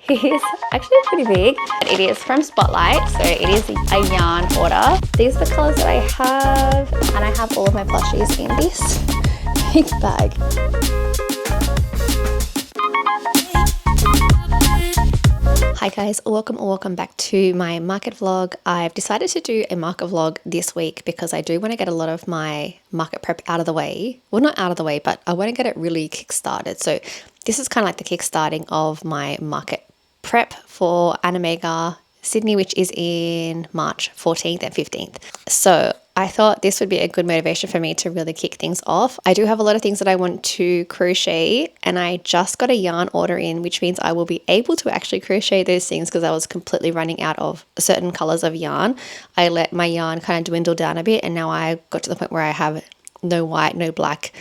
is actually pretty big. It is from Spotlight, so it is a yarn order. These are the colors that I have, and I have all of my plushies in this big bag. Hi guys, welcome back to my market vlog. I've decided to do a market vlog this week because I do want to get a lot of my market prep out of the way. Well, not out of the way, but I want to get it really kick-started. So this is kind of like the kick-starting of my market prep for Animega Sydney, which is in March 14th and 15th. So I thought this would be a good motivation for me to really kick things off. I do have a lot of things that I want to crochet, and I just got a yarn order in, which means I will be able to actually crochet those things because I was completely running out of certain colors of yarn. I let my yarn kind of dwindle down a bit, and now I got to the point where I have no white, no black,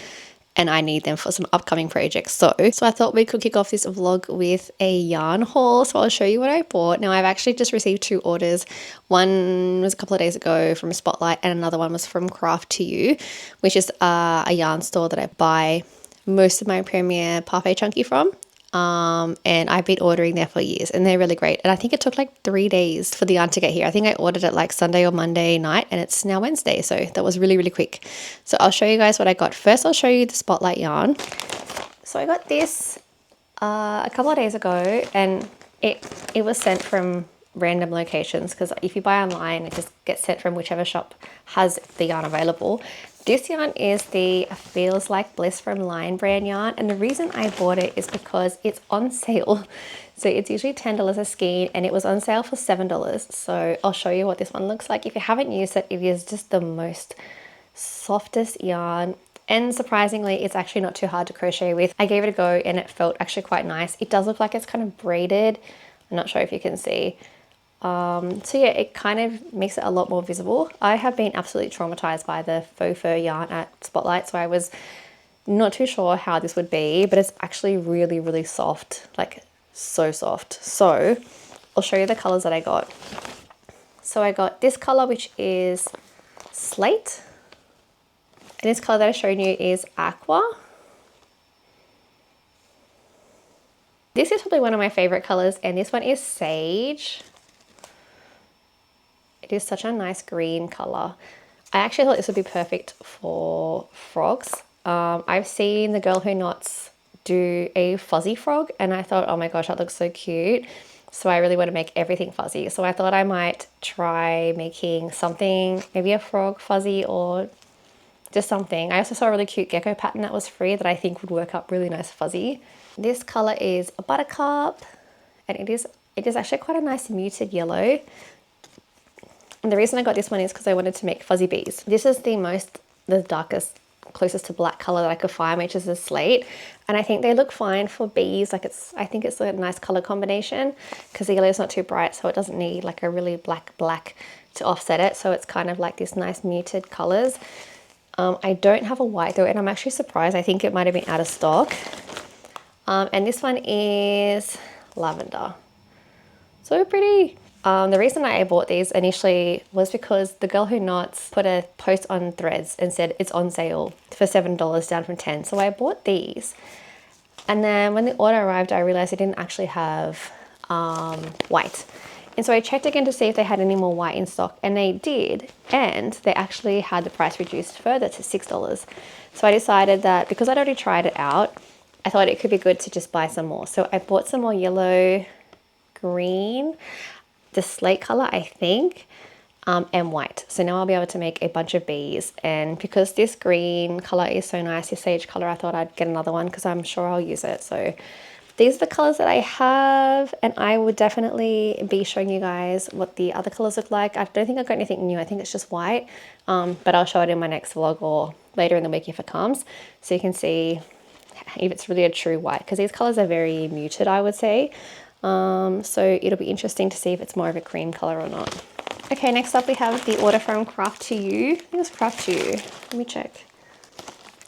and I need them for some upcoming projects. So I thought we could kick off this vlog with a yarn haul. So I'll show you what I bought. Now I've actually just received 2 orders. One was a couple of days ago from Spotlight, and another one was from Craft to You, which is a yarn store that I buy most of my Premier Parfait Chunky from. And I've been ordering there for years, and they're really great. And I think it took like 3 days for the yarn to get here. I think I ordered it like Sunday or Monday night, and it's now Wednesday, so that was really quick. So I'll show you guys what I got. First, I'll show you the Spotlight yarn. So I got this a couple of days ago, and it was sent from random locations because if you buy online, it just gets sent from whichever shop has the yarn available. This yarn is the Feels Like Bliss from LionBrand yarn, and the reason I bought it is because it's on sale. So it's usually $10 a skein, and it was on sale for $7. So I'll show you what this one looks like. If you haven't used it, it is just the most softest yarn, and surprisingly, it's actually not too hard to crochet with. I gave it a go, and it felt actually quite nice. It does look like it's kind of braided. I'm not sure if you can see. So yeah, it kind of makes it a lot more visible. I have been absolutely traumatized by the faux fur yarn at Spotlight, so I was not too sure how this would be, but it's actually really soft, like so soft. So I'll show you the colors that I got. So I got this color, which is slate, and this color that I showed you is aqua. This is probably one of my favorite colors, and this one is sage. It is such a nice green color. I actually thought this would be perfect for frogs. I've seen the Girl Who Knots do a fuzzy frog, and I thought, oh my gosh, that looks so cute. So I really want to make everything fuzzy. So I thought I might try making something, maybe a frog fuzzy or just something. I also saw a really cute gecko pattern that was free that I think would work up really nice fuzzy. This color is a buttercup, and it is actually quite a nice muted yellow. And the reason I got this one is because I wanted to make fuzzy bees. This is the darkest, closest to black color that I could find, which is a slate. And I think they look fine for bees. Like I think it's a nice color combination because the yellow is not too bright, so it doesn't need like a really black to offset it. So it's kind of like this nice muted colors. I don't have a white though, and I'm actually surprised. I think it might have been out of stock. And this one is lavender. So pretty. The reason I bought these initially was because the Girl Who Knots put a post on Threads and said it's on sale for $7 down from $10. So I bought these. And then when the order arrived, I realized it didn't actually have white. And so I checked again to see if they had any more white in stock, and they did. And they actually had the price reduced further to $6. So I decided that because I'd already tried it out, I thought it could be good to just buy some more. So I bought some more yellow, green, the slate color, I think, and white. So now I'll be able to make a bunch of bees. And because this green color is so nice, this sage color, I thought I'd get another one because I'm sure I'll use it. So these are the colors that I have, and I would definitely be showing you guys what the other colors look like. I don't think I've got anything new. I think it's just white, but I'll show it in my next vlog or later in the week if it comes, so you can see if it's really a true white, because these colors are very muted, I would say. So it'll be interesting to see if it's more of a cream color or not. Okay, next up we have the order from Craft to You. I think it's Craft to You. Let me check.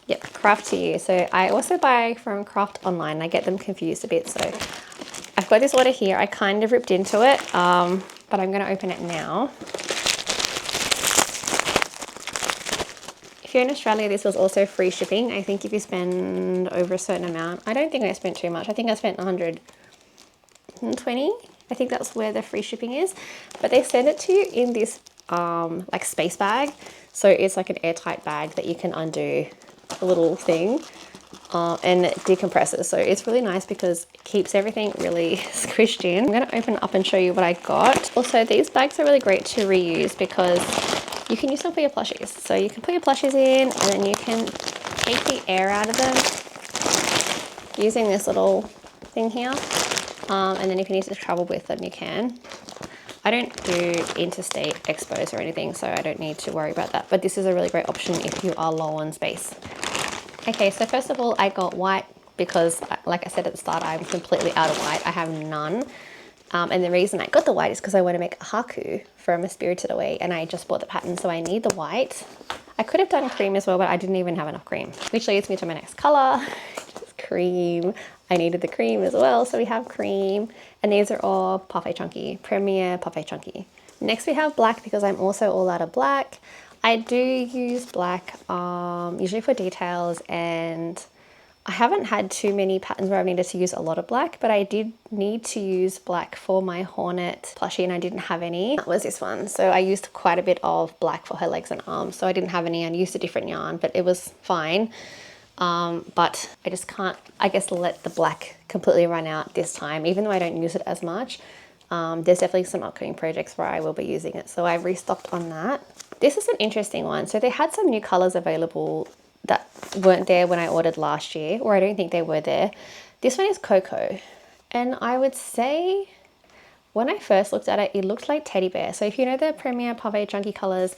Yep, Craft to You. So I also buy from Craft online. I get them confused a bit. So I've got this order here. I kind of ripped into it, but I'm going to open it now. If you're in Australia, this was also free shipping. I think if you spend over a certain amount, I don't think I spent too much. I think I spent $100 $120. I think that's where the free shipping is, but they send it to you in this like space bag. So it's like an airtight bag that you can undo a little thing and it decompresses. So it's really nice because it keeps everything really squished in. I'm going to open up and show you what I got. Also, these bags are really great to reuse because you can use them for your plushies. So you can put your plushies in and then you can take the air out of them using this little thing here. And then if you need to travel with them, you can. I don't do interstate expos or anything, so I don't need to worry about that. But this is a really great option if you are low on space. Okay, so first of all, I got white because, like I said at the start, I'm completely out of white. I have none. And the reason I got the white is because I want to make a haku from a Spirited Away, and I just bought the pattern, so I need the white. I could have done cream as well, but I didn't even have enough cream, which leads me to my next color, which is cream. I needed the cream as well, so we have cream. And these are all Parfait Chunky, Premier Parfait Chunky. Next we have black because I'm also all out of black. I do use black usually for details, and I haven't had too many patterns where I've needed to use a lot of black, but I did need to use black for my Hornet plushie and I didn't have any. That was this one. So I used quite a bit of black for her legs and arms. So I didn't have any. I used a different yarn, but it was fine. But I just can't, I guess, let the black completely run out this time, even though I don't use it as much. There's definitely some upcoming projects where I will be using it. So I've restocked on that. This is an interesting one. So they had some new colors available that weren't there when I ordered last year, or I don't think they were there. This one is Cocoa. And I would say when I first looked at it, it looked like Teddy Bear. So if you know the Premier Parfait Chunky colors,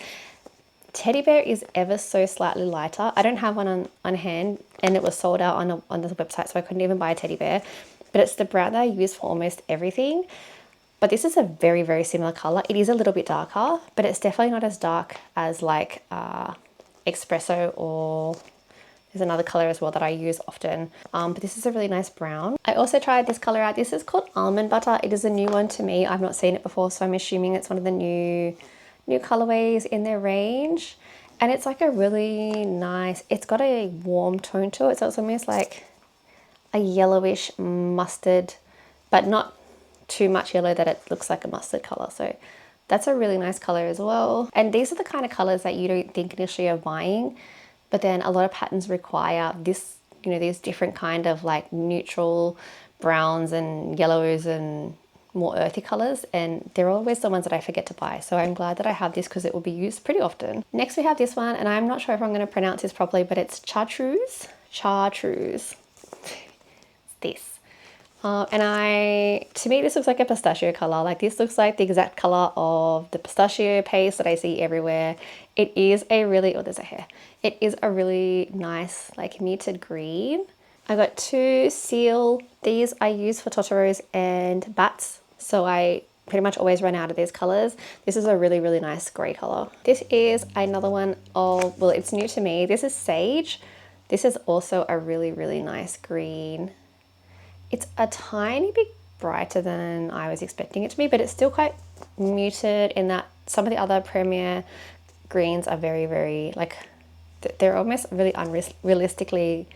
Teddy Bear is ever so slightly lighter. I don't have one on hand, and it was sold out on the website, so I couldn't even buy a Teddy Bear. But it's the brown that I use for almost everything. But this is a very, very similar color. It is a little bit darker, but it's definitely not as dark as like Espresso, or there's another color as well that I use often. But this is a really nice brown. I also tried this color out. This is called Almond Butter. It is a new one to me. I've not seen it before, so I'm assuming it's one of the new colorways in their range. And it's like a really nice, it's got a warm tone to it. So it's almost like a yellowish mustard, but not too much yellow that it looks like a mustard color. So that's a really nice color as well. And these are the kind of colors that you don't think initially of buying, but then a lot of patterns require this, you know, these different kind of like neutral browns and yellows and more earthy colors, and they're always the ones that I forget to buy. So I'm glad that I have this because it will be used pretty often. Next we have this one, and I'm not sure if I'm going to pronounce this properly, but it's Chartreuse. Chartreuse. This. And to me, this looks like a pistachio color. Like this looks like the exact color of the pistachio paste that I see everywhere. It is a really, oh, there's a hair. It is a really nice, like muted green. I got two seal. These I use for Totoros and bats. So I pretty much always run out of these colors. This is a really, really nice gray color. This is another one of, well, it's new to me. This is Sage. This is also a really, really nice green. It's a tiny bit brighter than I was expecting it to be, but it's still quite muted in that some of the other Premier greens are very, very, like, they're almost really unrealistically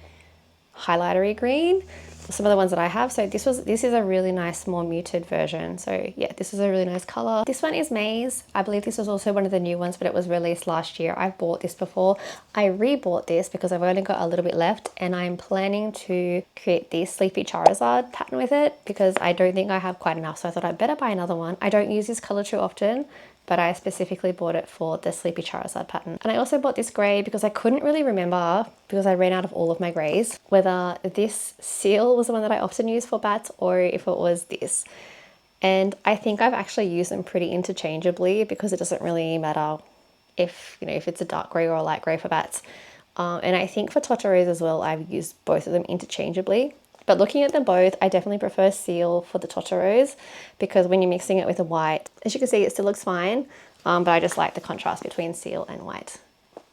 highlightery green. Some of the ones that I have. So this is a really nice, more muted version. So yeah, this is a really nice color. This one is Maize. I believe this was also one of the new ones, but it was released last year. I've bought this before. I rebought this because I've only got a little bit left, and I'm planning to create this Sleepy Charizard pattern with it because I don't think I have quite enough. So I thought I'd better buy another one. I don't use this color too often, but I specifically bought it for the Sleepy Charizard pattern. And I also bought this grey because I couldn't really remember, because I ran out of all of my greys, whether this seal was the one that I often use for bats or if it was this. And I think I've actually used them pretty interchangeably because it doesn't really matter if, you know, if it's a dark grey or a light grey for bats. And I think for Totoros as well, I've used both of them interchangeably. But looking at them both, I definitely prefer seal for the Totoros because when you're mixing it with the white, as you can see, it still looks fine. But I just like the contrast between seal and white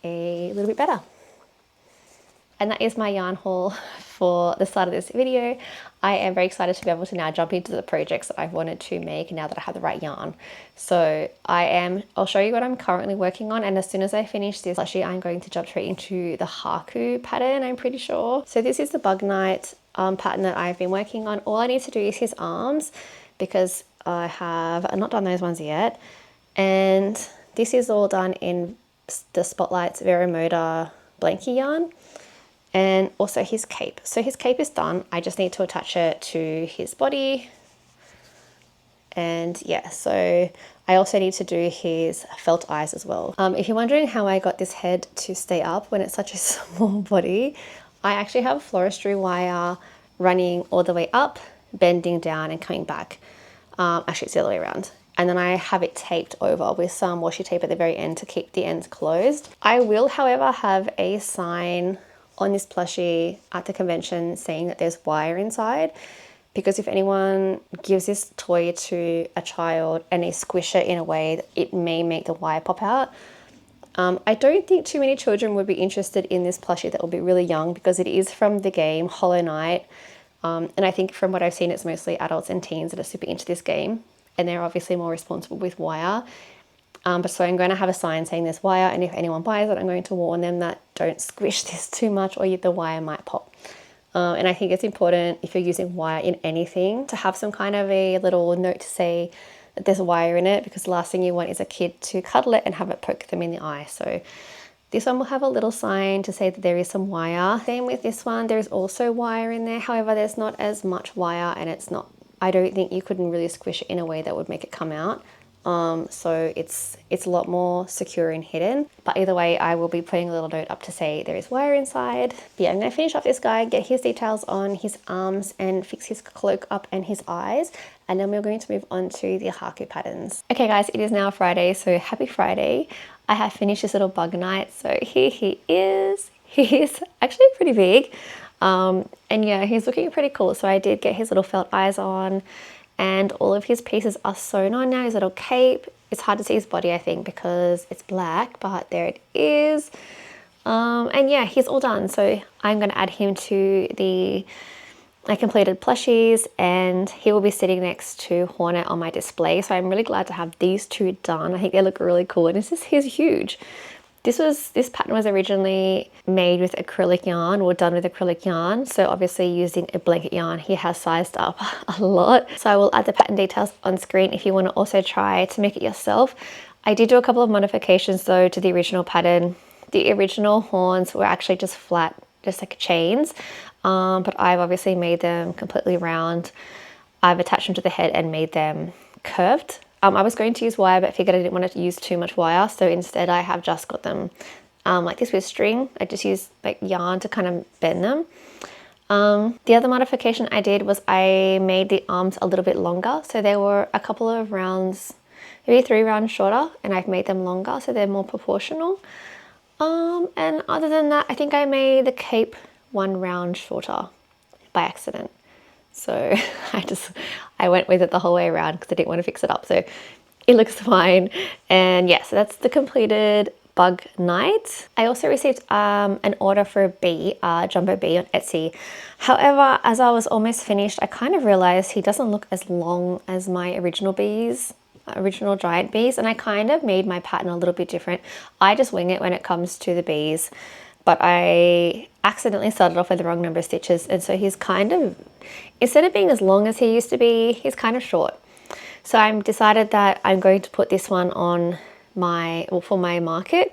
a little bit better. And that is my yarn haul for the start of this video. I am very excited to be able to now jump into the projects that I've wanted to make now that I have the right yarn. So I'll show you what I'm currently working on, and as soon as I finish this plushie, I'm going to jump straight into the Haku pattern, I'm pretty sure. So this is the Bug Night pattern that I've been working on. All I need to do is his arms, because I have not done those ones yet. And this is all done in the Spotlight's Vero Moda blankie yarn, and also his cape. So his cape is done. I just need to attach it to his body. And yeah, so I also need to do his felt eyes as well. If you're wondering how I got this head to stay up when it's such a small body, I actually have floristry wire running all the way up, bending down and coming back. Actually, it's the other way around. And then I have it taped over with some washi tape at the very end to keep the ends closed. I will, however, have a sign on this plushie at the convention saying that there's wire inside, because if anyone gives this toy to a child and they squish it in a way, it may make the wire pop out. I don't think too many children would be interested in this plushie that will be really young, because it is from the game Hollow Knight. And I think from what I've seen, it's mostly adults and teens that are super into this game, and they're obviously more responsible with wire. But so I'm going to have a sign saying there's wire, and if anyone buys it, I'm going to warn them that don't squish this too much or the wire might pop. And I think it's important, if you're using wire in anything, to have some kind of a little note to say that there's wire in it, because the last thing you want is a kid to cuddle it and have it poke them in the eye. So this one will have a little sign to say that there is some wire. Same with this one, there is also wire in there. However, there's not as much wire, and it's not, I don't think you couldn't really squish it in a way that would make it come out. So it's a lot more secure and hidden. But either way, I will be putting a little note up to say there is wire inside. But yeah, I'm going to finish off this guy, get his details on his arms and fix his cloak up and his eyes. And then we're going to move on to the Haku patterns. Okay guys, it is now Friday, so happy Friday. I have finished this little bug night. So here he is. He is actually pretty big. And yeah, he's looking pretty cool. So I did get his little felt eyes on, and all of his pieces are sewn on now, his little cape. It's hard to see his body, I think, because it's black, but there it is. And yeah, he's all done. So I'm going to add him to my completed plushies, and he will be sitting next to Hornet on my display. So I'm really glad to have these two done. I think they look really cool, and he's huge. This pattern was originally made with acrylic yarn, or done with acrylic yarn. So obviously using a blanket yarn, he has sized up a lot. So I will add the pattern details on screen if you want to also try to make it yourself. I did do a couple of modifications though to the original pattern. The original horns were actually just flat, just like chains. But I've obviously made them completely round. I've attached them to the head and made them curved. I was going to use wire, but figured I didn't want to use too much wire. So instead I have just got them like this with string. I just used like yarn to kind of bend them. The other modification I did was I made the arms a little bit longer. So there were a couple of rounds, maybe 3 rounds shorter, and I've made them longer so they're more proportional. And other than that, I think I made the cape 1 round shorter by accident. So I went with it the whole way around because I didn't want to fix it up. So it looks fine. And yeah, so that's the completed bug night. I also received an order for a bee, jumbo bee on Etsy. However, as I was almost finished, I kind of realized he doesn't look as long as my original bees, original giant bees. And I kind of made my pattern a little bit different. I just wing it when it comes to the bees. But I accidentally started off with the wrong number of stitches, and so he's kind of, instead of being as long as he used to be, he's kind of short. So I've decided that I'm going to put this one on for my market.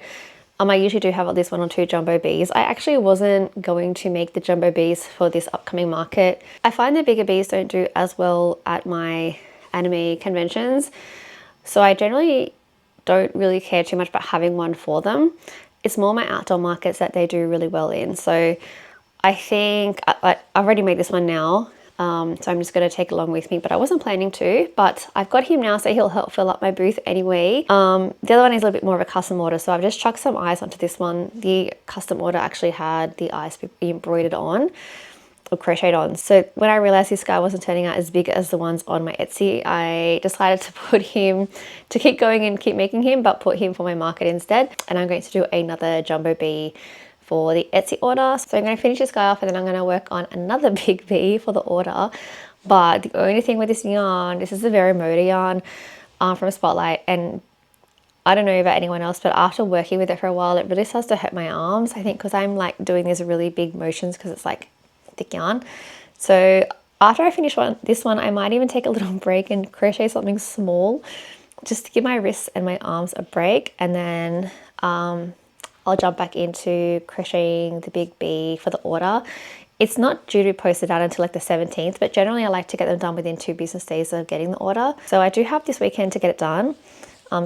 I usually do have this one on 2 jumbo bees. I actually wasn't going to make the jumbo bees for this upcoming market. I find the bigger bees don't do as well at my anime conventions, so I generally don't really care too much about having one for them. It's more my outdoor markets that they do really well in. So I think I've already made this one now. So I'm just going to take it along with me, but I wasn't planning to, but I've got him now, so he'll help fill up my booth anyway. The other one is a little bit more of a custom order. So I've just chucked some eyes onto this one. The custom order actually had the eyes embroidered on or crocheted on. So when I realized this guy wasn't turning out as big as the ones on my Etsy, I decided to put him, to keep going and keep making him, but put him for my market instead. And I'm going to do another jumbo bee for the Etsy order. So I'm going to finish this guy off, and then I'm going to work on another big bee for the order. But the only thing with this yarn, this is a Vero Moda yarn from Spotlight, and I don't know about anyone else, but after working with it for a while, it really starts to hurt my arms, I think, because I'm like doing these really big motions because it's like thick yarn. So After I finish this one, I might even take a little break and crochet something small just to give my wrists and my arms a break, and then I'll jump back into crocheting the big bee for the order. It's not due to be posted out until like the 17th, but generally I like to get them done within 2 business days of getting the order. So I do have this weekend to get it done.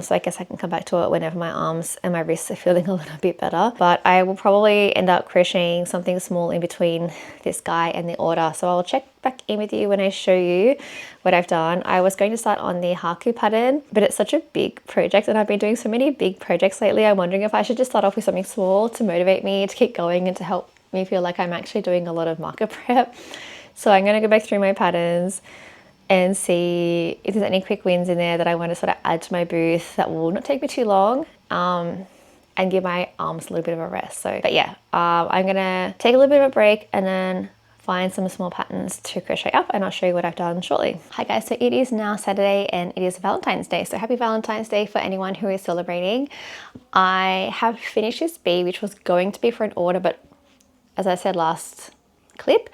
So I guess I can come back to it whenever my arms and my wrists are feeling a little bit better. But I will probably end up crocheting something small in between this guy and the order. So I'll check back in with you when I show you what I've done. I was going to start on the Haku pattern, but it's such a big project and I've been doing so many big projects lately. I'm wondering if I should just start off with something small to motivate me to keep going and to help me feel like I'm actually doing a lot of marker prep. So I'm going to go back through my patterns and see if there's any quick wins in there that I want to sort of add to my booth that will not take me too long, and give my arms a little bit of a rest. So, but yeah, I'm gonna take a little bit of a break and then find some small patterns to crochet up, and I'll show you what I've done shortly. Hi guys, so it is now Saturday and it is Valentine's Day. So happy Valentine's Day for anyone who is celebrating. I have finished this bee, which was going to be for an order, but as I said last clip,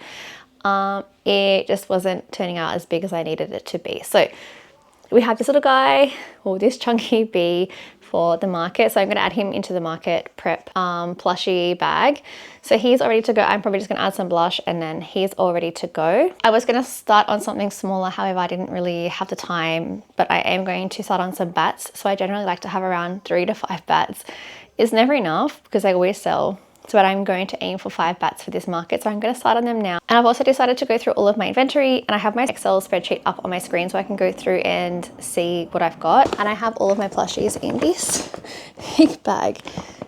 it just wasn't turning out as big as I needed it to be. So we have this little guy, or this chunky bee for the market. So I'm going to add him into the market prep plushie bag. So he's all ready to go. I'm probably just going to add some blush and then he's all ready to go. I was going to start on something smaller. However, I didn't really have the time, but I am going to start on some bats. So I generally like to have around 3 to 5 bats. It's never enough because I always sell. So I'm going to aim for 5 bats for this market. So I'm going to start on them now. And I've also decided to go through all of my inventory, and I have my Excel spreadsheet up on my screen so I can go through and see what I've got. And I have all of my plushies in this big bag.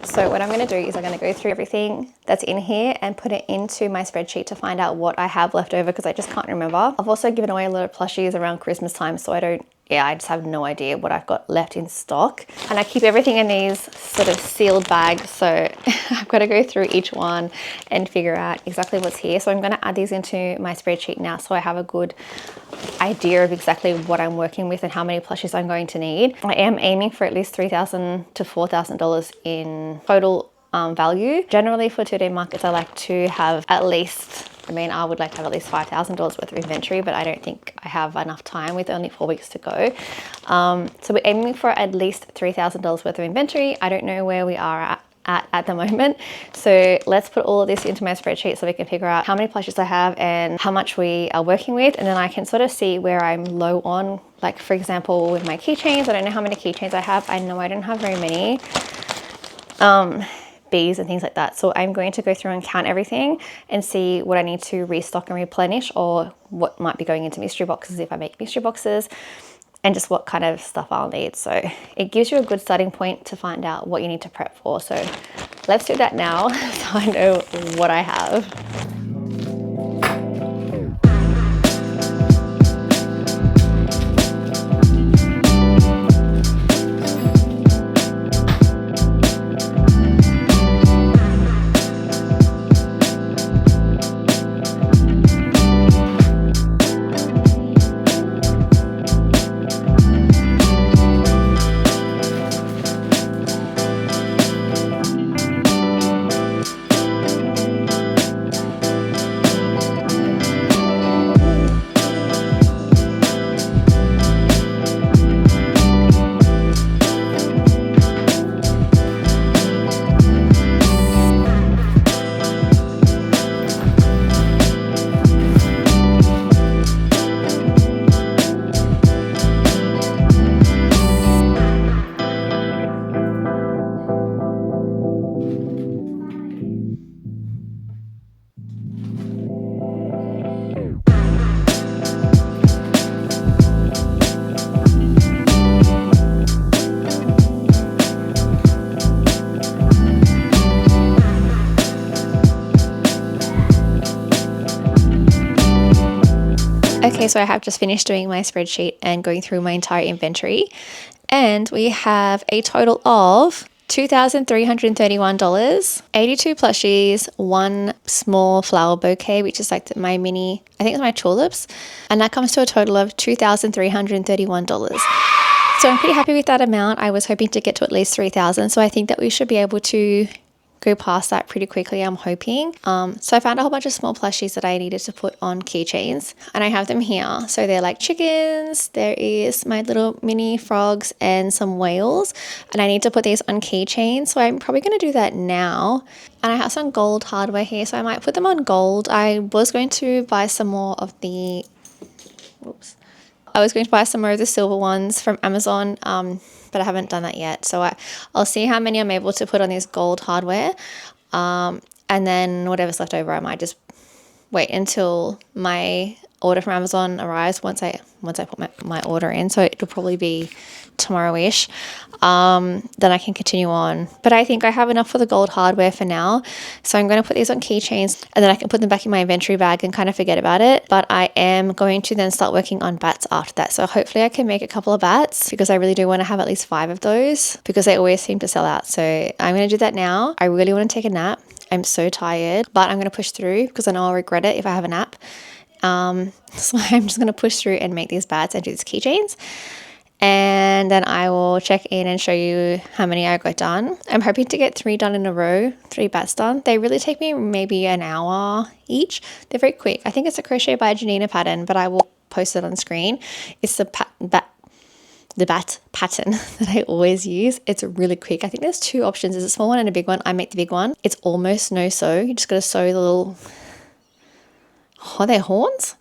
So what I'm going to do is I'm going to go through everything that's in here and put it into my spreadsheet to find out what I have left over, because I just can't remember. I've also given away a lot of plushies around Christmas time, so I just have no idea what I've got left in stock. And I keep everything in these sort of sealed bags, so I've got to go through each one and figure out exactly what's here. So I'm going to add these into my spreadsheet now so I have a good idea of exactly what I'm working with and how many plushies I'm going to need. I am aiming for at least $3,000 to $4,000 in total value. Generally for 2-day markets, I like to have at least, I would like to have at least $5,000 worth of inventory, but I don't think I have enough time with only 4 weeks to go. So we're aiming for at least $3,000 worth of inventory. I don't know where we are at the moment. So let's put all of this into my spreadsheet so we can figure out how many plushies I have and how much we are working with. And then I can sort of see where I'm low on. Like for example, with my keychains, I don't know how many keychains I have. I know I don't have very many. Bees and things like that. So I'm going to go through and count everything and see what I need to restock and replenish, or what might be going into mystery boxes if I make mystery boxes, and just what kind of stuff I'll need. So it gives you a good starting point to find out what you need to prep for. So let's do that now so I know what I have. Okay, so I have just finished doing my spreadsheet and going through my entire inventory, and we have a total of $2,331, 82 plushies, 1 small flower bouquet, which is like my mini, I think it's my tulips, and that comes to a total of $2,331. So I'm pretty happy with that amount. I was hoping to get to at least 3,000, so I think that we should be able to go past that pretty quickly, I'm hoping. So I found a whole bunch of small plushies that I needed to put on keychains, and I have them here. So they're like chickens, there is my little mini frogs and some whales, and I need to put these on keychains, so I'm probably going to do that now. And I have some gold hardware here, so I might put them on gold. I was going to buy some more of the silver ones from Amazon, but I haven't done that yet. So I'll see how many I'm able to put on this gold hardware. And then whatever's left over, I might just wait until my order from Amazon arrives once I put my order in. So it'll probably be tomorrow-ish. Then I can continue on. But I think I have enough for the gold hardware for now. So I'm going to put these on keychains, and then I can put them back in my inventory bag and kind of forget about it. But I am going to then start working on bats after that. So hopefully I can make a couple of bats, because I really do want to have at least 5 of those, because they always seem to sell out. So I'm going to do that now. I really want to take a nap. I'm so tired, but I'm going to push through because I know I'll regret it if I have a nap. So I'm just going to push through and make these bats and do these keychains. And then I will check in and show you how many I got done. I'm hoping to get 3 done in a row, 3 bats done. They really take me maybe an hour each. They're very quick. I think it's a Crochet by Janina pattern, but I will post it on screen. It's the bat pattern that I always use. It's really quick. I think there's 2 options. There's a small one and a big one. I make the big one. It's almost no sew. You just got to sew the little, are they horns?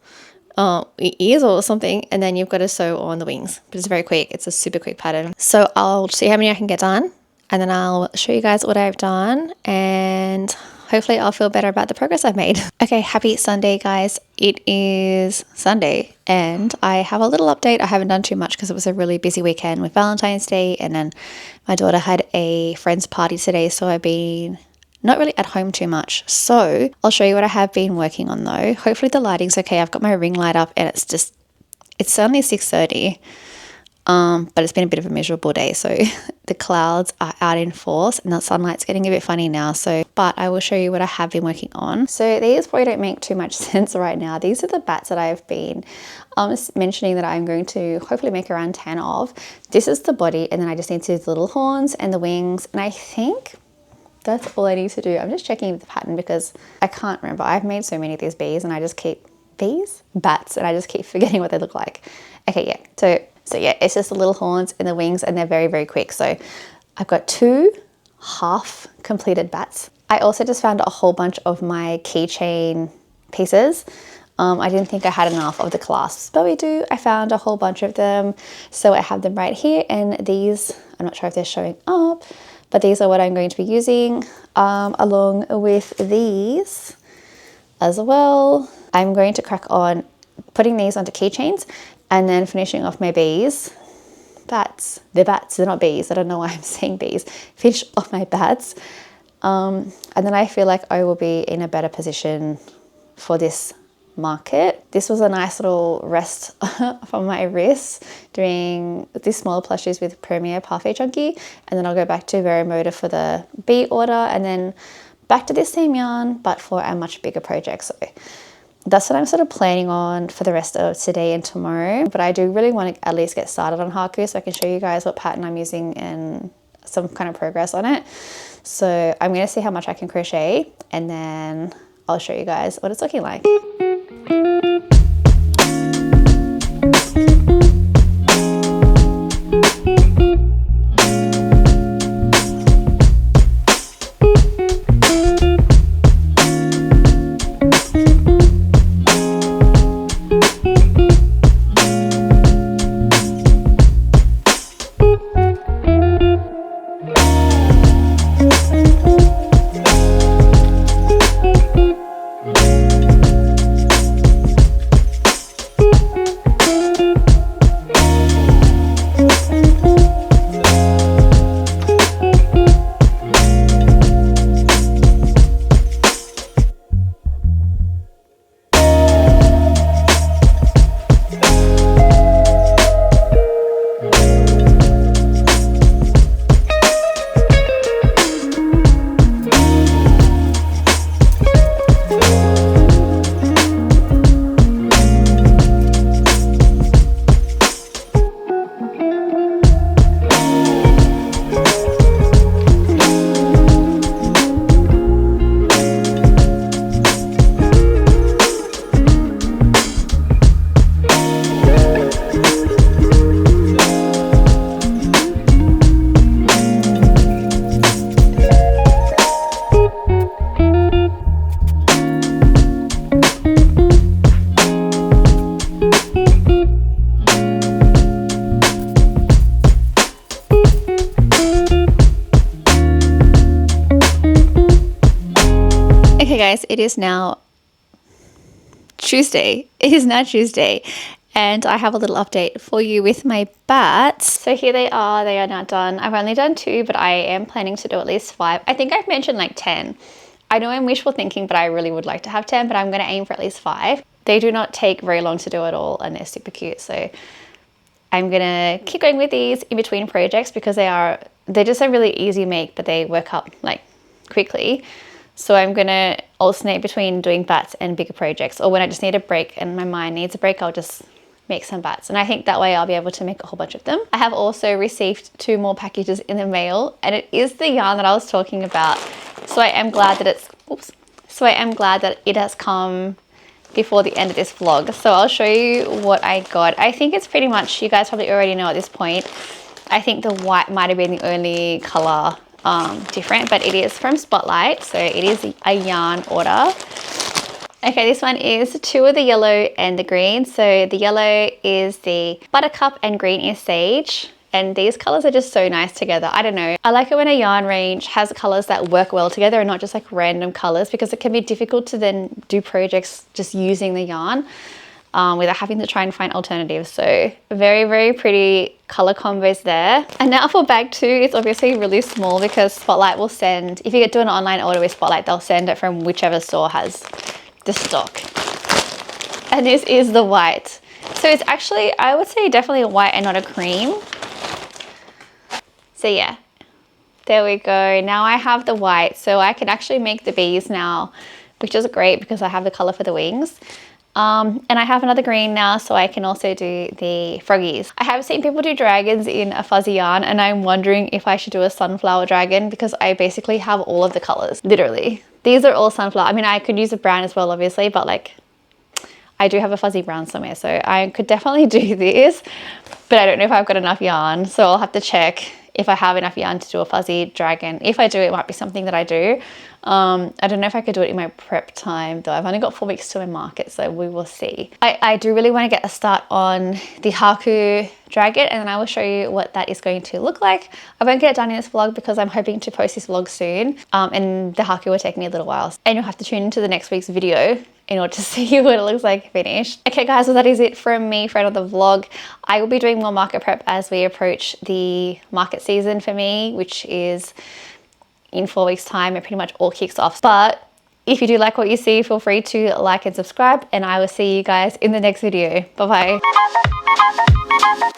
Ears or something, and then you've got to sew on the wings. But it's very quick. It's a super quick pattern. So I'll see how many I can get done, and then I'll show you guys what I've done, and hopefully I'll feel better about the progress I've made. Okay, happy Sunday, guys. It is Sunday, and I have a little update. I haven't done too much because it was a really busy weekend with Valentine's Day, and then my daughter had a friend's party today, so I've been not really at home too much. So I'll show you what I have been working on though. Hopefully the lighting's okay. I've got my ring light up, and it's only 6:30. But it's been a bit of a miserable day. So the clouds are out in force and the sunlight's getting a bit funny now. But I will show you what I have been working on. So these probably don't make too much sense right now. These are the bats that I've been mentioning that I'm going to hopefully make around 10 of. This is the body, and then I just need to do the little horns and the wings. And I think that's all I need to do. I'm just checking the pattern because I can't remember. I've made so many of these bats, and I just keep bats, and I just keep forgetting what they look like. Okay, yeah. So yeah, it's just the little horns and the wings, and they're very, very quick. So I've got 2 half completed bats. I also just found a whole bunch of my keychain pieces. I didn't think I had enough of the clasps, but we do. I found a whole bunch of them. So I have them right here, and these, I'm not sure if they're showing up, but these are what I'm going to be using, along with these as well. I'm going to crack on putting these onto keychains and then finishing off my bees. Bats. They're bats, they're not bees. I don't know why I'm saying bees. Finish off my bats. And then I feel like I will be in a better position for this market. This was a nice little rest from my wrists doing these smaller plushies with Premier Parfait Chunky, and then I'll go back to Verimoda for the bee order, and then back to this same yarn but for a much bigger project. So that's what I'm sort of planning on for the rest of today and tomorrow. But I do really want to at least get started on Haku so I can show you guys what pattern I'm using and some kind of progress on it. So I'm going to see how much I can crochet, and then I'll show you guys what it's looking like. guys, it is now Tuesday. It is now Tuesday. And I have a little update for you with my bats. So here they are now done. I've only done 2, but I am planning to do at least 5. I think I've mentioned like 10. I know I'm wishful thinking, but I really would like to have 10, but I'm gonna aim for at least 5. They do not take very long to do at all, and they're super cute. So I'm gonna keep going with these in between projects because they're just a really easy make, but they work up like quickly. So I'm gonna alternate between doing bats and bigger projects, or when I just need a break and my mind needs a break, I'll just make some bats. And I think that way I'll be able to make a whole bunch of them. I have also received 2 more packages in the mail, and it is the yarn that I was talking about. So I am glad that it has come before the end of this vlog. So I'll show you what I got. I think it's pretty much, you guys probably already know at this point. I think the white might have been the only color different, but it is from Spotlight. So it is a yarn order. Okay, this one is 2 of the yellow and the green. So the yellow is the Buttercup and green is Sage. And these colors are just so nice together. I don't know. I like it when a yarn range has colors that work well together and not just like random colors, because it can be difficult to then do projects just using the yarn without having to try and find alternatives. So very, very pretty color combos there. And now for bag 2, it's obviously really small because Spotlight will send, if you do an online order with Spotlight, they'll send it from whichever store has the stock. And this is the white. So it's actually, I would say definitely a white and not a cream. So yeah, there we go. Now I have the white, so I can actually make the bees now, which is great because I have the color for the wings. And I have another green now, so I can also do the froggies. I have seen people do dragons in a fuzzy yarn, and I'm wondering if I should do a sunflower dragon because I basically have all of the colors, literally. These are all sunflower. I mean, I could use a brown as well, obviously, but like I do have a fuzzy brown somewhere, so I could definitely do this, but I don't know if I've got enough yarn, so I'll have to check if I have enough yarn to do a fuzzy dragon. If I do, it might be something that I do. I don't know if I could do it in my prep time though. I've only got 4 weeks to my market, so we will see. I do really want to get a start on the Haku dragon, and then I will show you what that is going to look like. I won't get it done in this vlog because I'm hoping to post this vlog soon, and the Haku will take me a little while. And you'll have to tune into the next week's video in order to see what it looks like finished. Okay guys, so that is it from me for another vlog. I will be doing more market prep as we approach the market season for me, which is in 4 weeks time. It pretty much all kicks off. But if you do like what you see, feel free to like and subscribe, and I will see you guys in the next video. Bye bye.